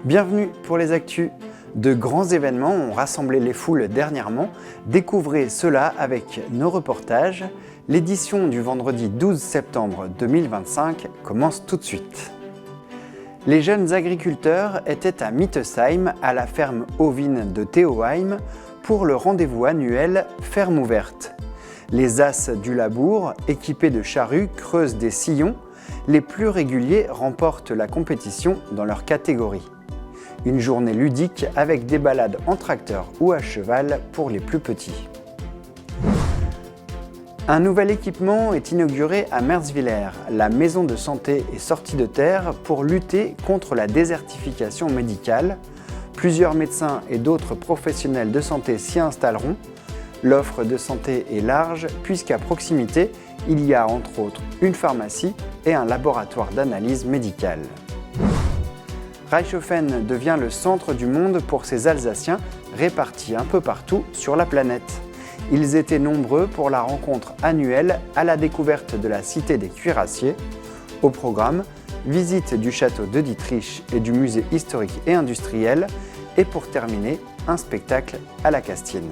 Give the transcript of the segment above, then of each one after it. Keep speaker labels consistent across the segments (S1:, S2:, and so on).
S1: Bienvenue pour les actus. De grands événements ont rassemblé les foules dernièrement. Découvrez cela avec nos reportages. L'édition du vendredi 12 septembre 2025 commence tout de suite. Les jeunes agriculteurs étaient à Mittesheim, à la ferme ovine de Theoheim, pour le rendez-vous annuel Ferme ouverte. Les as du labour, équipés de charrues, creusent des sillons. Les plus réguliers remportent la compétition dans leur catégorie. Une journée ludique avec des balades en tracteur ou à cheval pour les plus petits. Un nouvel équipement est inauguré à Merzwiller. La maison de santé est sortie de terre pour lutter contre la désertification médicale. Plusieurs médecins et d'autres professionnels de santé s'y installeront. L'offre de santé est large puisqu'à proximité, il y a entre autres une pharmacie et un laboratoire d'analyse médicale. Reichshofen devient le centre du monde pour ces Alsaciens répartis un peu partout sur la planète. Ils étaient nombreux pour la rencontre annuelle à la découverte de la cité des cuirassiers. Au programme, visite du château de Dietrich et du musée historique et industriel et pour terminer, un spectacle à la Castine.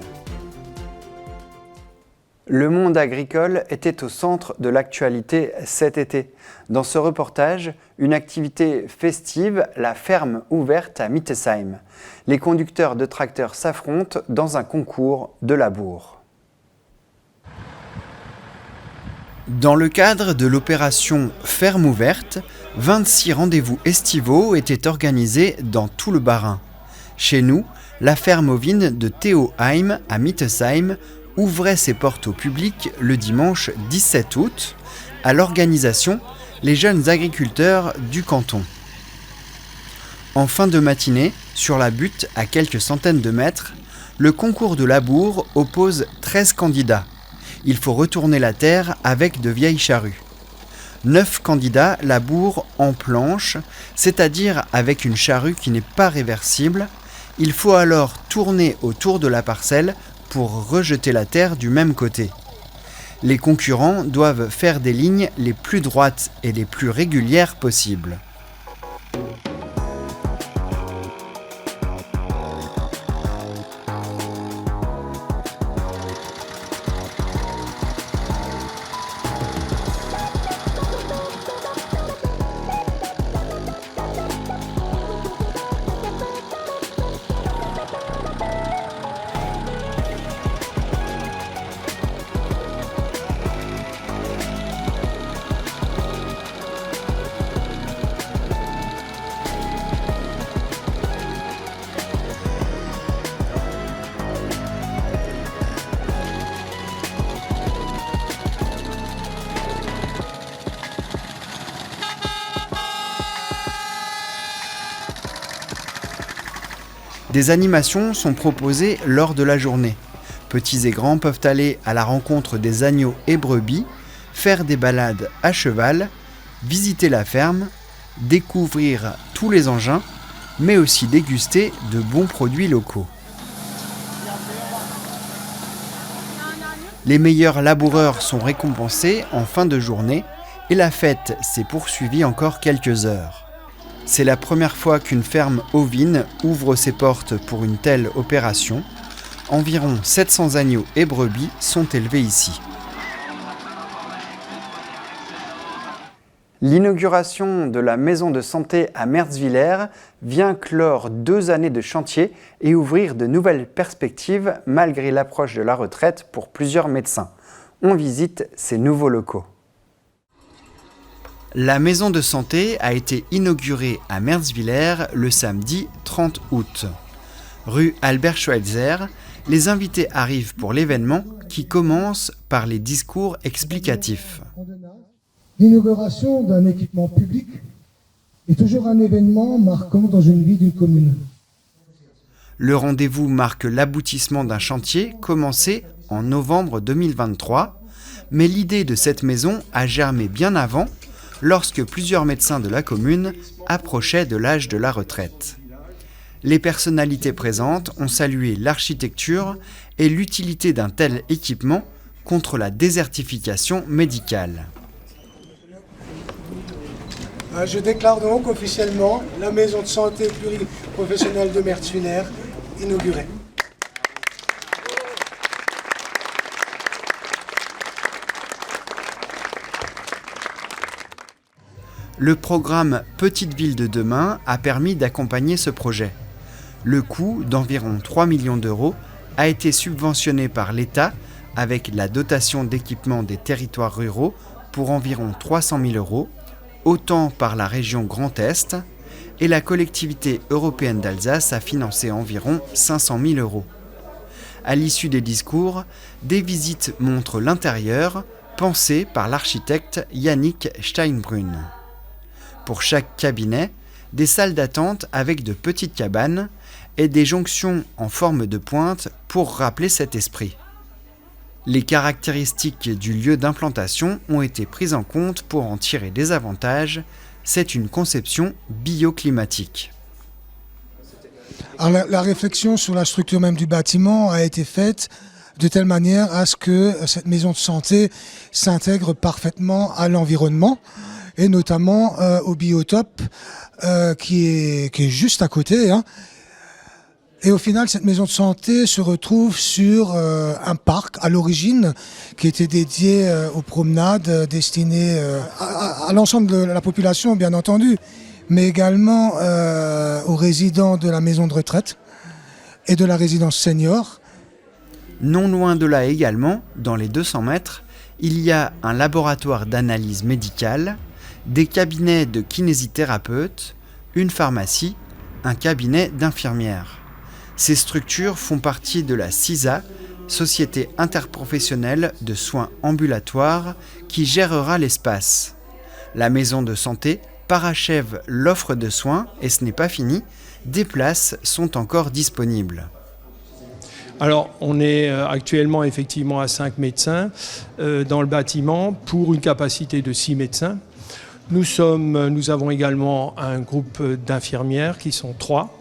S1: Le monde agricole était au centre de l'actualité cet été. Dans ce reportage, une activité festive, la ferme ouverte à Mittesheim. Les conducteurs de tracteurs s'affrontent dans un concours de labour. Dans le cadre de l'opération Ferme ouverte, 26 rendez-vous estivaux étaient organisés dans tout le Bas-Rhin. Chez nous, la ferme ovine de Theoheim à Mittesheim ouvrait ses portes au public le dimanche 17 août, à l'organisation Les jeunes agriculteurs du canton. En fin de matinée, sur la butte à quelques centaines de mètres, le concours de labour oppose 13 candidats. Il faut retourner la terre avec de vieilles charrues. 9 candidats labourent en planche, c'est-à-dire avec une charrue qui n'est pas réversible. Il faut alors tourner autour de la parcelle pour rejeter la terre du même côté. Les concurrents doivent faire des lignes les plus droites et les plus régulières possibles. Des animations sont proposées lors de la journée. Petits et grands peuvent aller à la rencontre des agneaux et brebis, faire des balades à cheval, visiter la ferme, découvrir tous les engins, mais aussi déguster de bons produits locaux. Les meilleurs laboureurs sont récompensés en fin de journée et la fête s'est poursuivie encore quelques heures. C'est la première fois qu'une ferme ovine ouvre ses portes pour une telle opération. Environ 700 agneaux et brebis sont élevés ici. L'inauguration de la maison de santé à Merzwiller vient clore 2 années de chantier et ouvrir de nouvelles perspectives malgré l'approche de la retraite pour plusieurs médecins. On visite ces nouveaux locaux. La maison de santé a été inaugurée à Merzwiller le samedi 30 août. Rue Albert Schweitzer, les invités arrivent pour l'événement qui commence par les discours explicatifs.
S2: L'inauguration d'un équipement public est toujours un événement marquant dans une vie d'une commune.
S1: Le rendez-vous marque l'aboutissement d'un chantier commencé en novembre 2023, mais l'idée de cette maison a germé bien avant, lorsque plusieurs médecins de la commune approchaient de l'âge de la retraite. Les personnalités présentes ont salué l'architecture et l'utilité d'un tel équipement contre la désertification médicale.
S2: Je déclare donc officiellement la maison de santé pluriprofessionnelle de Mertzuiller inaugurée.
S1: Le programme Petite Ville de demain a permis d'accompagner ce projet. Le coût d'environ 3 millions d'euros a été subventionné par l'État avec la dotation d'équipement des territoires ruraux pour environ 300 000 euros, autant par la région Grand Est, et la collectivité européenne d'Alsace a financé environ 500 000 euros. À l'issue des discours, des visites montrent l'intérieur, pensé par l'architecte Yannick Steinbrunn. Pour chaque cabinet, des salles d'attente avec de petites cabanes et des jonctions en forme de pointe pour rappeler cet esprit. Les caractéristiques du lieu d'implantation ont été prises en compte pour en tirer des avantages. C'est une conception bioclimatique.
S2: Alors, la réflexion sur la structure même du bâtiment a été faite de telle manière à ce que cette maison de santé s'intègre parfaitement à l'environnement et notamment au biotope qui est juste à côté. Et au final, cette maison de santé se retrouve sur un parc à l'origine qui était dédié aux promenades destinées à l'ensemble de la population, bien entendu, mais également aux résidents de la maison de retraite et de la résidence senior.
S1: Non loin de là également, dans les 200 mètres, il y a un laboratoire d'analyse médicale, des cabinets de kinésithérapeutes, une pharmacie, un cabinet d'infirmières. Ces structures font partie de la SISA, Société interprofessionnelle de soins ambulatoires, qui gérera l'espace. La maison de santé parachève l'offre de soins et ce n'est pas fini, des places sont encore disponibles.
S3: Alors, on est actuellement effectivement à 5 médecins dans le bâtiment pour une capacité de 6 médecins. Nous avons également un groupe d'infirmières qui sont 3.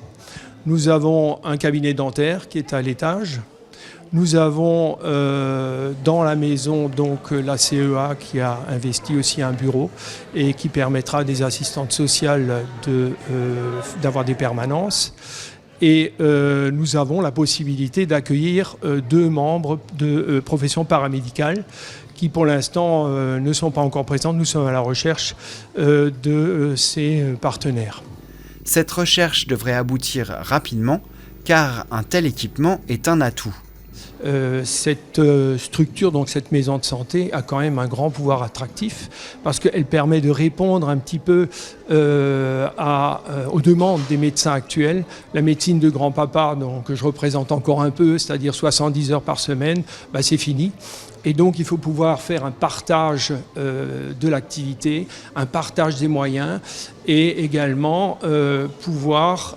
S3: Nous avons un cabinet dentaire qui est à l'étage. Nous avons dans la maison donc la CEA qui a investi aussi un bureau et qui permettra à des assistantes sociales d'avoir des permanences. Et nous avons la possibilité d'accueillir 2 membres de profession paramédicale qui pour l'instant ne sont pas encore présentes. Nous sommes à la recherche de ces partenaires.
S1: Cette recherche devrait aboutir rapidement car un tel équipement est un atout.
S3: Cette structure, donc cette maison de santé, a quand même un grand pouvoir attractif parce qu'elle permet de répondre un petit peu aux demandes des médecins actuels. La médecine de grand-papa, que je représente encore un peu, c'est-à-dire 70 heures par semaine, c'est fini. Et donc il faut pouvoir faire un partage de l'activité, un partage des moyens et également pouvoir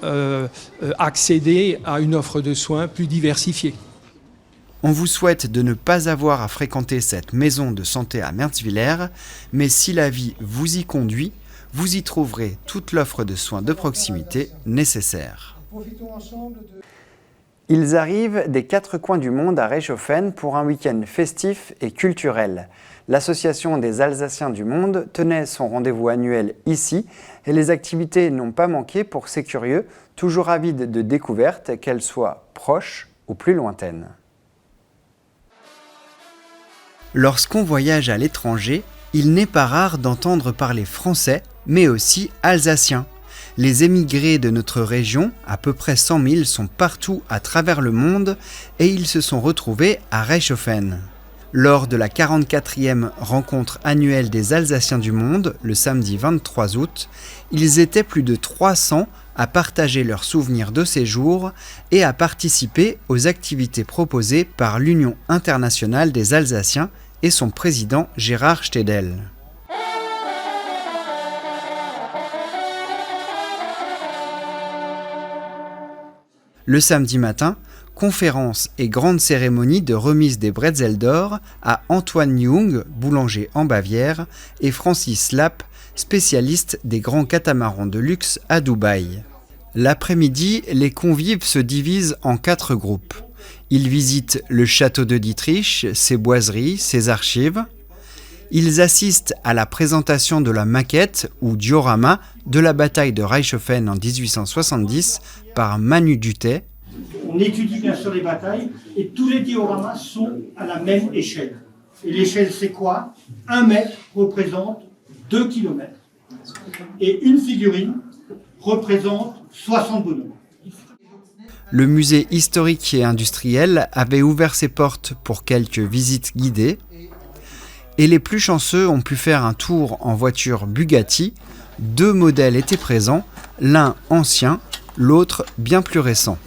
S3: accéder à une offre de soins plus diversifiée.
S1: On vous souhaite de ne pas avoir à fréquenter cette maison de santé à Mertzuiller, mais si la vie vous y conduit, vous y trouverez toute l'offre de soins de proximité nécessaire. Ils arrivent des 4 coins du monde à Reichshofen pour un week-end festif et culturel. L'Association des Alsaciens du monde tenait son rendez-vous annuel ici et les activités n'ont pas manqué pour ces curieux, toujours avides de découvertes, qu'elles soient proches ou plus lointaines. Lorsqu'on voyage à l'étranger, il n'est pas rare d'entendre parler français, mais aussi alsacien. Les émigrés de notre région, à peu près 100 000, sont partout à travers le monde et ils se sont retrouvés à Reichshofen. Lors de la 44e rencontre annuelle des Alsaciens du monde, le samedi 23 août, ils étaient plus de 300 à partager leurs souvenirs de séjour et à participer aux activités proposées par l'Union internationale des Alsaciens et son président Gérard Stedel. Le samedi matin, conférence et grande cérémonie de remise des bretzels d'or à Antoine Jung, boulanger en Bavière, et Francis Lapp, spécialiste des grands catamarans de luxe à Dubaï. L'après-midi, les convives se divisent en 4 groupes. Ils visitent le château de Dietrich, ses boiseries, ses archives. Ils assistent à la présentation de la maquette, ou diorama, de la bataille de Reichshoffen en 1870 par Manu Dutet.
S4: On étudie bien sûr les batailles et tous les dioramas sont à la même échelle. Et l'échelle, c'est quoi? 1 mètre représente 2 kilomètres. Et une figurine représente 60 bonhommes.
S1: Le musée historique et industriel avait ouvert ses portes pour quelques visites guidées. Et les plus chanceux ont pu faire un tour en voiture Bugatti. 2 modèles étaient présents, l'un ancien, l'autre bien plus récent.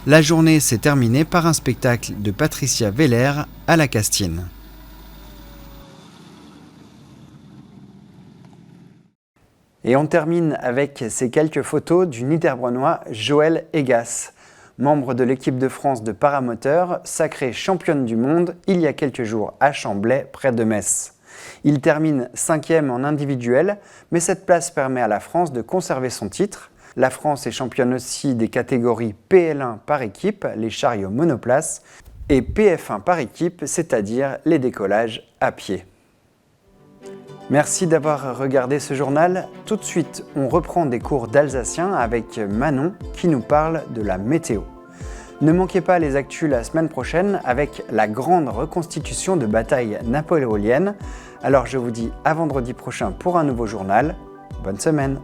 S1: La journée s'est terminée par un spectacle de Patricia Veller à la Castine. Et on termine avec ces quelques photos du Niederbronnois Joël Egas, membre de l'équipe de France de paramoteur, sacrée championne du monde il y a quelques jours à Chamblay, près de Metz. Il termine 5e en individuel, mais cette place permet à la France de conserver son titre. La France est championne aussi des catégories PL1 par équipe, les chariots monoplaces, et PF1 par équipe, c'est-à-dire les décollages à pied. Merci d'avoir regardé ce journal. Tout de suite, on reprend des cours d'alsacien avec Manon qui nous parle de la météo. Ne manquez pas les actus la semaine prochaine avec la grande reconstitution de bataille napoléonienne. Alors je vous dis à vendredi prochain pour un nouveau journal. Bonne semaine!